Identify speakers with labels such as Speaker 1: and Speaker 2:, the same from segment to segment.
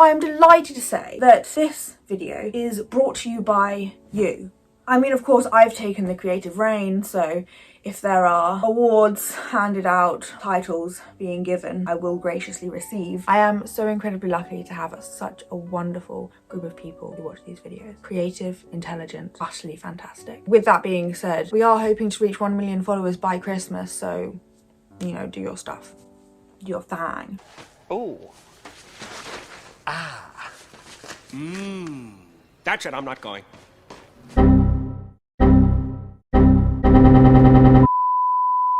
Speaker 1: I am delighted to say that this video is brought to you by you. I mean, of course, I've taken the creative reign, so if there are awards handed out, titles being given, I will graciously receive. I am so incredibly lucky to have such a wonderful group of people who watch these videos. Creative, intelligent, utterly fantastic. With that being said, we are hoping to reach 1 million followers by Christmas, so, you know, do your stuff. Do your thing.
Speaker 2: Oh. Ah. That's it, I'm not going.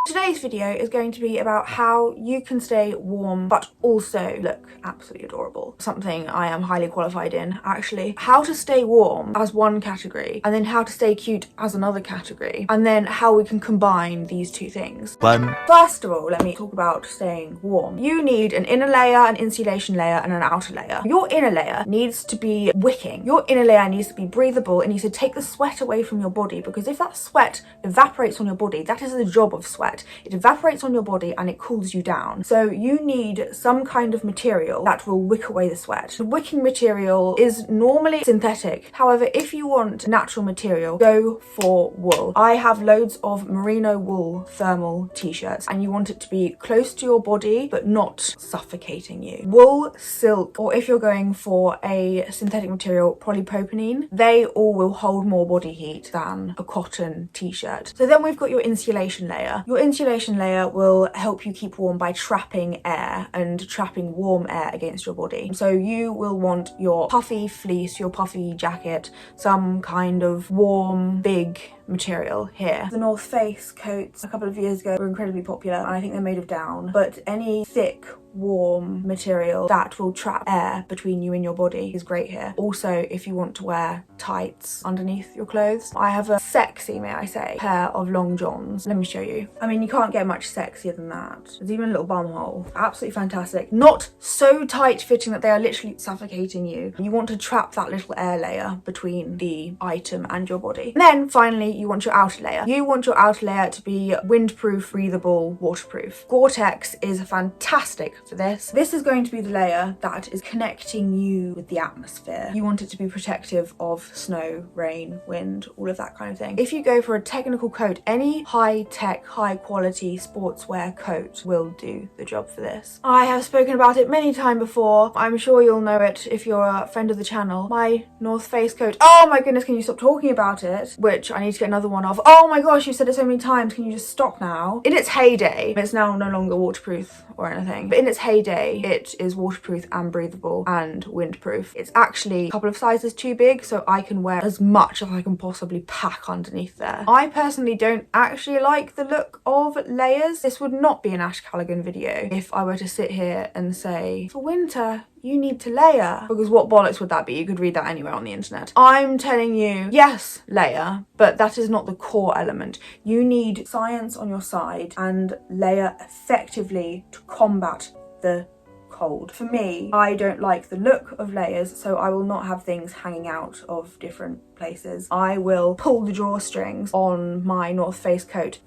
Speaker 1: Today's video is going to be about how you can stay warm but also look absolutely adorable. Something I am highly qualified in, actually. How to stay warm as one category, and then how to stay cute as another category, and then how we can combine these two things. First of all, let me talk about staying warm. You need an inner layer, an insulation layer, and an outer layer. Your inner layer needs to be wicking. Your inner layer needs to be breathable. It needs to take the sweat away from your body, because if that sweat evaporates on your body, that is the job of sweat. It evaporates on your body and it cools you down. So you need some kind of material that will wick away the sweat. The wicking material is normally synthetic. However, if you want natural material, go for wool. I have loads of merino wool thermal t-shirts, and you want it to be close to your body but not suffocating you. Wool, silk, or if you're going for a synthetic material, polypropylene, they all will hold more body heat than a cotton t-shirt. So then we've got your insulation layer. Your insulation layer will help you keep warm by trapping air and trapping warm air against your body. So you will want your puffy fleece, your puffy jacket, some kind of warm, big material here. The North Face coats a couple of years ago were incredibly popular, and I think they're made of down, but any thick, warm material that will trap air between you and your body is great here. Also, if you want to wear tights underneath your clothes, I have a sexy, may I say, pair of long johns. Let me show you. I mean, you can't get much sexier than that. There's even a little bum hole. Absolutely fantastic. Not so tight fitting that they are literally suffocating you. You want to trap that little air layer between the item and your body. And then finally, you want your outer layer. You want your outer layer to be windproof, breathable, waterproof. Gore-Tex is fantastic for this. This is going to be the layer that is connecting you with the atmosphere. You want it to be protective of snow, rain, wind, all of that kind of thing. If you go for a technical coat, any high-tech, high-quality sportswear coat will do the job for this. I have spoken about it many times before. I'm sure you'll know it if you're a friend of the channel. My North Face coat. Oh my goodness, can you stop talking about it? Which I need to get another one of. Oh my gosh, you said it so many times. Can you just stop now? In its heyday, it's now no longer waterproof or anything, but in its heyday, it is waterproof and breathable and windproof. It's actually a couple of sizes too big, so I can wear as much as I can possibly pack underneath there. I personally don't actually like the look of layers. This would not be an Ash Callaghan video if I were to sit here and say, for winter, you need to layer, because what bollocks would that be? You could read that anywhere on the internet. I'm telling you, yes, layer, but that is not the core element. You need science on your side and layer effectively to combat the cold. For me, I don't like the look of layers, so I will not have things hanging out of different places. I will pull the drawstrings on my North Face coat,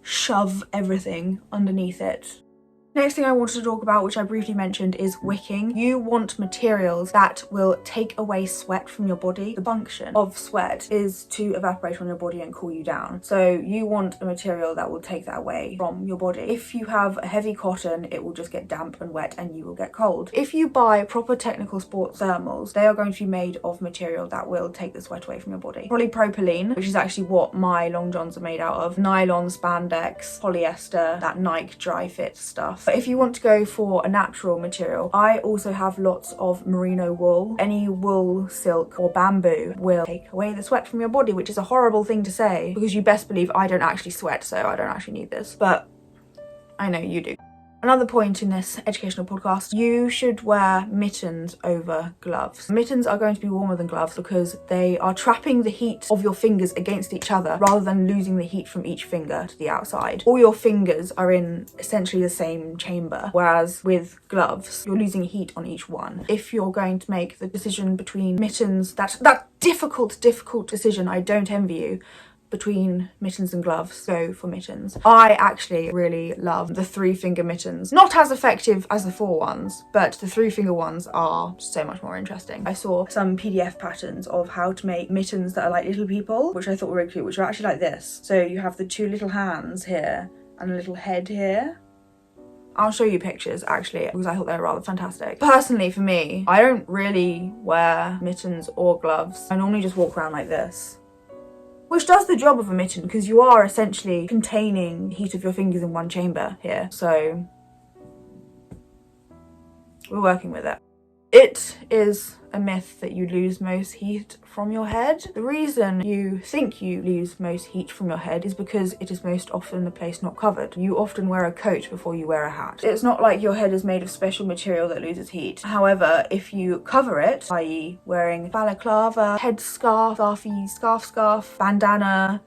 Speaker 1: shove everything underneath it. Next thing I wanted to talk about, which I briefly mentioned, is wicking. You want materials that will take away sweat from your body. The function of sweat is to evaporate on your body and cool you down. So you want a material that will take that away from your body. If you have a heavy cotton, it will just get damp and wet and you will get cold. If you buy proper technical sports thermals, they are going to be made of material that will take the sweat away from your body. Polypropylene, which is actually what my long johns are made out of, nylon, spandex, polyester, that Nike dry fit stuff. But if you want to go for a natural material, I also have lots of merino wool. Any wool, silk or bamboo will take away the sweat from your body, which is a horrible thing to say because you best believe I don't actually sweat, so I don't actually need this, but I know you do. Another point in this educational podcast, you should wear mittens over gloves. Mittens are going to be warmer than gloves because they are trapping the heat of your fingers against each other rather than losing the heat from each finger to the outside. All your fingers are in essentially the same chamber, whereas with gloves, you're losing heat on each one. If you're going to make the decision between mittens, that difficult decision, I don't envy you, between mittens and gloves, go for mittens. I actually really love the 3-finger mittens. Not as effective as the 4 ones, but the 3-finger ones are so much more interesting. I saw some PDF patterns of how to make mittens that are like little people, which I thought were really cute, which are actually like this. So you have the 2 little hands here and a little head here. I'll show you pictures actually, because I thought they were rather fantastic. Personally, for me, I don't really wear mittens or gloves. I normally just walk around like this, which does the job of a mitten because you are essentially containing the heat of your fingers in one chamber here. So we're working with it. It is a myth that you lose most heat from your head. The reason you think you lose most heat from your head is because it is most often the place not covered. You often wear a coat before you wear a hat. It's not like your head is made of special material that loses heat. However, if you cover it, i.e. wearing balaclava, headscarf, scarf, bandana,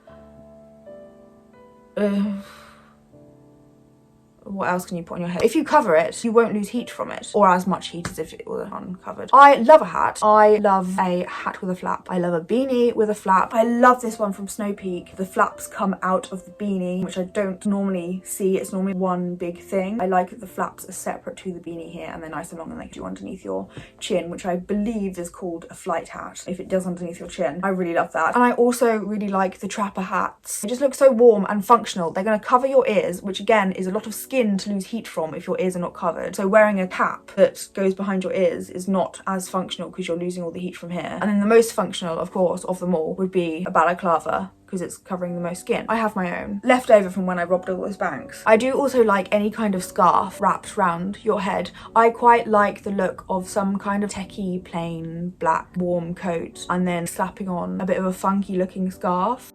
Speaker 1: what else can you put on your head? If you cover it, you won't lose heat from it, or as much heat as if it was uncovered. I love a hat. I love a hat with a flap. I love a beanie with a flap. I love this one from Snow Peak. The flaps come out of the beanie, which I don't normally see. It's normally one big thing. I like that the flaps are separate to the beanie here, and they're nice and long, and they do underneath your chin, which I believe is called a flight hat, if it does underneath your chin. I really love that. And I also really like the trapper hats. They just look so warm and functional. They're going to cover your ears, which again is a lot of skin to lose heat from if your ears are not covered. So wearing a cap that goes behind your ears is not as functional because you're losing all the heat from here. And then the most functional, of course, of them all would be a balaclava, because it's covering the most skin. I have my own, left over from when I robbed all those banks. I do also like any kind of scarf wrapped around your head. I quite like the look of some kind of techie, plain, black, warm coat, and then slapping on a bit of a funky looking scarf.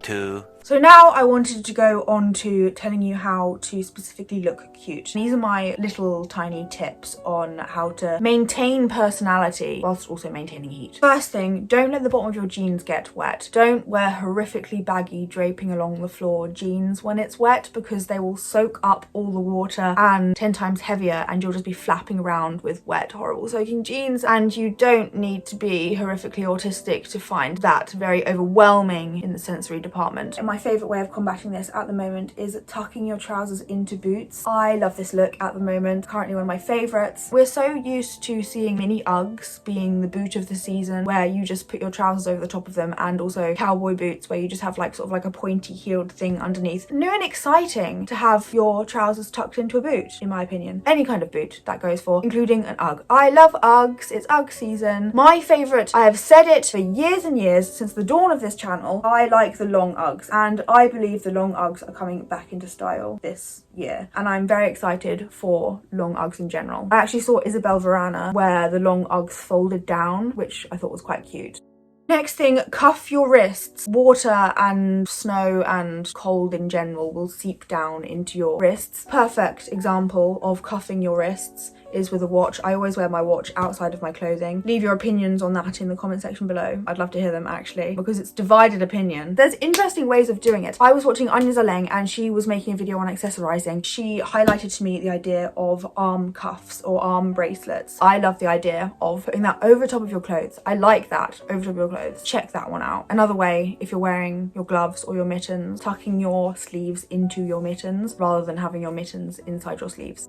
Speaker 1: So now I wanted to go on to telling you how to specifically look cute. These are my little tiny tips on how to maintain personality whilst also maintaining heat. First thing, don't let the bottom of your jeans get wet. Don't wear horrifically baggy draping along the floor jeans when it's wet, because they will soak up all the water and 10 times heavier, and you'll just be flapping around with wet, horrible soaking jeans. And you don't need to be horrifically autistic to find that very overwhelming in the sensory department. My favourite way of combating this at the moment is tucking your trousers into boots. I love this look at the moment, currently one of my favourites. We're so used to seeing mini Uggs being the boot of the season, where you just put your trousers over the top of them, and also cowboy boots where you just have like sort of like a pointy heeled thing underneath. New and exciting to have your trousers tucked into a boot, in my opinion. Any kind of boot that goes for, including an Ugg. I love Uggs, it's Ugg season. My favourite, I have said it for years and years, since the dawn of this channel, I like the long Uggs. And I believe the long Uggs are coming back into style this year, and I'm very excited for long Uggs in general. I actually saw Isabel Verana wear the long Uggs folded down, which I thought was quite cute. Next thing, cuff your wrists. Water and snow and cold in general will seep down into your wrists. Perfect example of cuffing your wrists is with a watch. I always wear my watch outside of my clothing. Leave your opinions on that in the comment section below. I'd love to hear them actually, because it's divided opinion. There's interesting ways of doing it. I was watching Anya Zaleng and she was making a video on accessorizing. She highlighted to me the idea of arm cuffs or arm bracelets. I love the idea of putting that over top of your clothes. I like that, over top of your clothes. Check that one out. Another way, if you're wearing your gloves or your mittens, tucking your sleeves into your mittens rather than having your mittens inside your sleeves.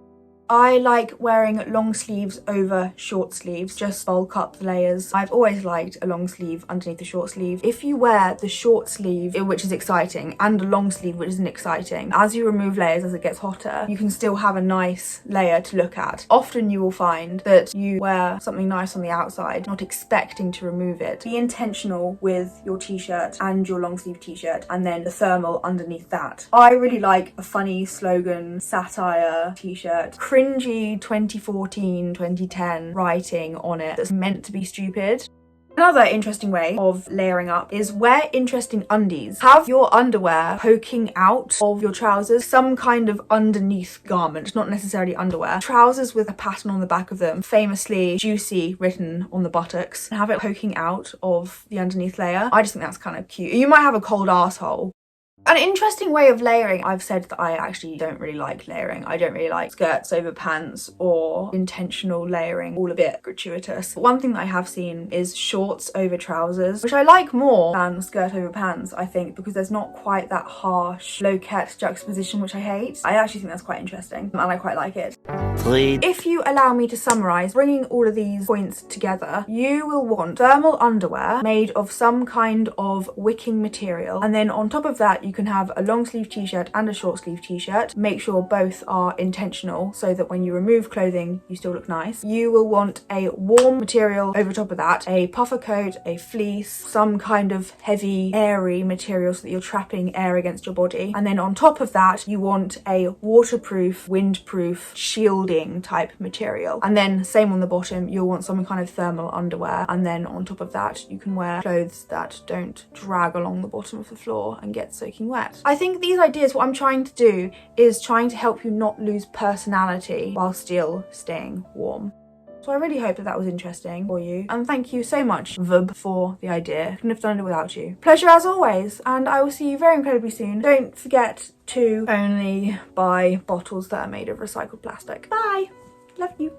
Speaker 1: I like wearing long sleeves over short sleeves, just bulk up the layers. I've always liked a long sleeve underneath the short sleeve. If you wear the short sleeve, which is exciting, and a long sleeve, which isn't exciting, as you remove layers as it gets hotter, you can still have a nice layer to look at. Often you will find that you wear something nice on the outside, not expecting to remove it. Be intentional with your t-shirt and your long sleeve t-shirt, and then the thermal underneath that. I really like a funny slogan, satire t-shirt. Cringy 2014, 2010 writing on it that's meant to be stupid. Another interesting way of layering up is wear interesting undies. Have your underwear poking out of your trousers, some kind of underneath garment, not necessarily underwear. Trousers with a pattern on the back of them, famously juicy written on the buttocks, and have it poking out of the underneath layer. I just think that's kind of cute. You might have a cold asshole. An interesting way of layering, I've said that I actually don't really like layering. I don't really like skirts over pants or intentional layering, all a bit gratuitous. But one thing that I have seen is shorts over trousers, which I like more than skirt over pants, I think, because there's not quite that harsh low-cut juxtaposition, which I hate. I actually think that's quite interesting and I quite like it.
Speaker 2: Please.
Speaker 1: If you allow me to summarise, bringing all of these points together, you will want thermal underwear made of some kind of wicking material, and then on top of that you can have a long sleeve t-shirt and a short sleeve t-shirt. Make sure both are intentional so that when you remove clothing you still look nice. You will want a warm material over top of that, a puffer coat, a fleece, some kind of heavy airy material so that you're trapping air against your body, and then on top of that you want a waterproof, windproof, shielding type material, and then same on the bottom, you'll want some kind of thermal underwear, and then on top of that you can wear clothes that don't drag along the bottom of the floor and get soaking wet. I think these ideas, what I'm trying to do is trying to help you not lose personality while still staying warm. So I really hope that that was interesting for you, and thank you so much, Vub, for the idea. Couldn't have done it without you. Pleasure as always, and I will see you very incredibly soon. Don't forget to only buy bottles that are made of recycled plastic. Bye! Love you.